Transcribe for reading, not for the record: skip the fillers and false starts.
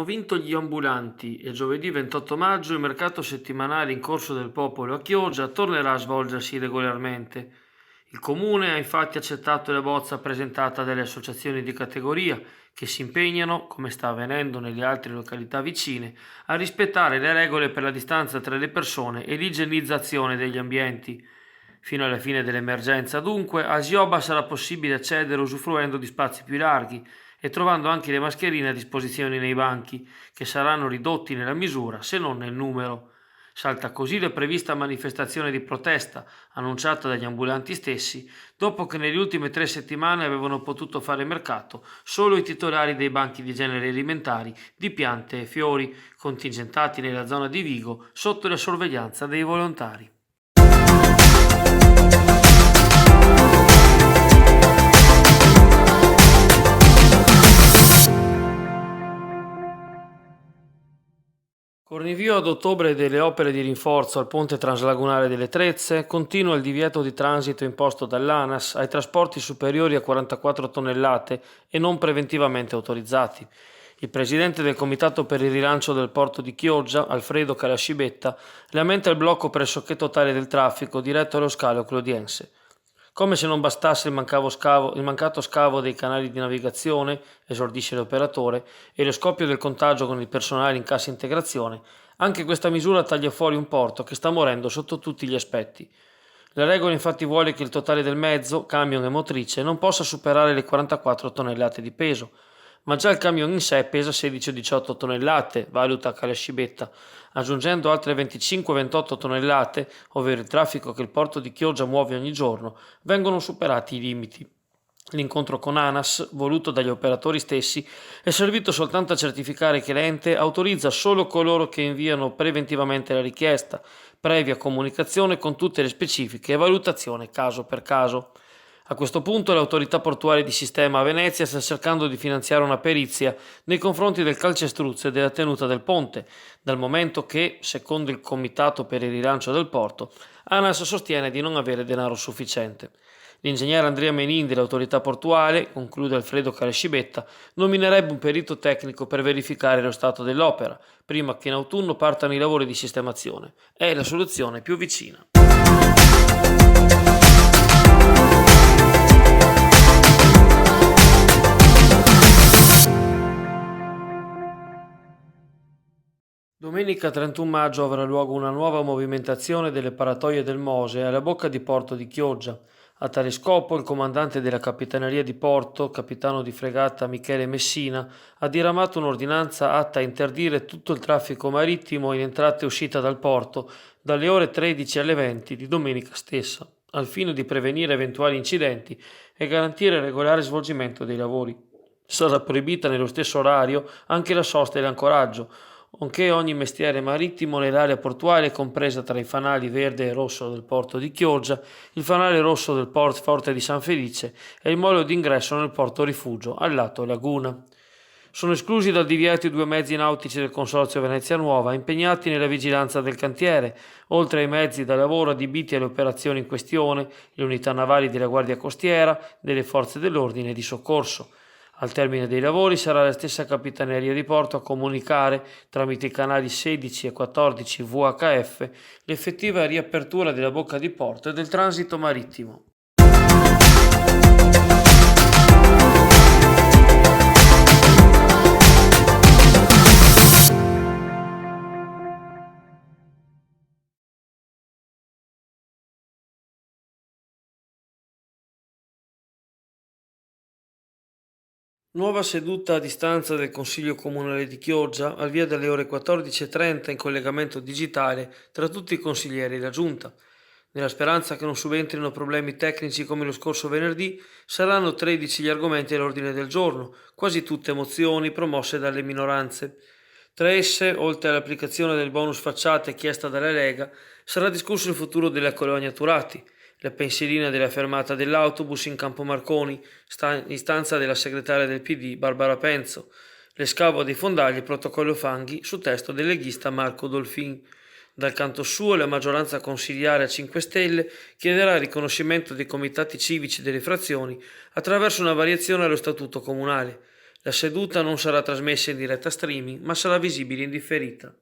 Hanno vinto gli ambulanti e giovedì 28 maggio il mercato settimanale in Corso del Popolo a Chioggia tornerà a svolgersi regolarmente. Il comune ha infatti accettato la bozza presentata dalle associazioni di categoria che si impegnano, come sta avvenendo nelle altre località vicine, a rispettare le regole per la distanza tra le persone e l'igienizzazione degli ambienti. Fino alla fine dell'emergenza, dunque, a Sioba sarà possibile accedere usufruendo di spazi più larghi e trovando anche le mascherine a disposizione nei banchi, che saranno ridotti nella misura, se non nel numero. Salta così la prevista manifestazione di protesta, annunciata dagli ambulanti stessi, dopo che nelle ultime 3 settimane avevano potuto fare mercato solo i titolari dei banchi di generi alimentari, di piante e fiori, contingentati nella zona di Vigo sotto la sorveglianza dei volontari. Con rinvio ad ottobre delle opere di rinforzo al ponte translagunare delle Trezze, continua il divieto di transito imposto dall'ANAS ai trasporti superiori a 44 tonnellate e non preventivamente autorizzati. Il presidente del Comitato per il rilancio del porto di Chioggia, Alfredo Calascibetta, lamenta il blocco pressoché totale del traffico diretto allo scalo clodiense. Come se non bastasse il mancato scavo dei canali di navigazione, esordisce l'operatore, e lo scoppio del contagio con il personale in cassa integrazione, anche questa misura taglia fuori un porto che sta morendo sotto tutti gli aspetti. La regola infatti vuole che il totale del mezzo, camion e motrice, non possa superare le 44 tonnellate di peso, ma già il camion in sé pesa 16-18 tonnellate, valuta Calascibetta, aggiungendo altre 25-28 tonnellate, ovvero il traffico che il porto di Chioggia muove ogni giorno, vengono superati i limiti. L'incontro con ANAS, voluto dagli operatori stessi, è servito soltanto a certificare che l'ente autorizza solo coloro che inviano preventivamente la richiesta, previa comunicazione con tutte le specifiche e valutazione caso per caso. A questo punto l'autorità portuale di sistema a Venezia sta cercando di finanziare una perizia nei confronti del calcestruzzo e della tenuta del ponte, dal momento che, secondo il Comitato per il rilancio del porto, ANAS sostiene di non avere denaro sufficiente. L'ingegnere Andrea Menin dell'autorità portuale, conclude Alfredo Carescibetta, nominerebbe un perito tecnico per verificare lo stato dell'opera, prima che in autunno partano i lavori di sistemazione. È la soluzione più vicina. Domenica 31 maggio avrà luogo una nuova movimentazione delle paratoie del Mose alla bocca di porto di Chioggia. A tale scopo il comandante della Capitaneria di Porto, capitano di fregata Michele Messina, ha diramato un'ordinanza atta a interdire tutto il traffico marittimo in entrata e uscita dal porto dalle ore 13 alle 20 di domenica stessa, al fine di prevenire eventuali incidenti e garantire il regolare svolgimento dei lavori. Sarà proibita nello stesso orario anche la sosta e l'ancoraggio, nonché ogni mestiere marittimo nell'area portuale compresa tra i fanali verde e rosso del porto di Chioggia, il fanale rosso del forte di San Felice e il molo d'ingresso nel porto rifugio, al lato laguna. Sono esclusi dal divieto i 2 mezzi nautici del Consorzio Venezia Nuova impegnati nella vigilanza del cantiere, oltre ai mezzi da lavoro adibiti alle operazioni in questione, le unità navali della Guardia Costiera, delle forze dell'ordine e di soccorso. Al termine dei lavori sarà la stessa Capitaneria di Porto a comunicare, tramite i canali 16 e 14 VHF, l'effettiva riapertura della bocca di porto e del transito marittimo. Nuova seduta a distanza del Consiglio Comunale di Chioggia al via dalle ore 14:30 in collegamento digitale tra tutti i consiglieri e la Giunta. Nella speranza che non subentrino problemi tecnici come lo scorso venerdì, saranno 13 gli argomenti all'ordine del giorno, quasi tutte mozioni promosse dalle minoranze. Tra esse, oltre all'applicazione del bonus facciate chiesta dalla Lega, sarà discusso il futuro della colonia Turati, la pensierina della fermata dell'autobus in Campo Marconi, istanza della segretaria del PD Barbara Penzo, l'escavo dei fondagli e protocollo fanghi su testo del leghista Marco Dolfin. Dal canto suo la maggioranza consiliare a 5 Stelle chiederà il riconoscimento dei comitati civici delle frazioni attraverso una variazione allo statuto comunale. La seduta non sarà trasmessa in diretta streaming, ma sarà visibile in differita.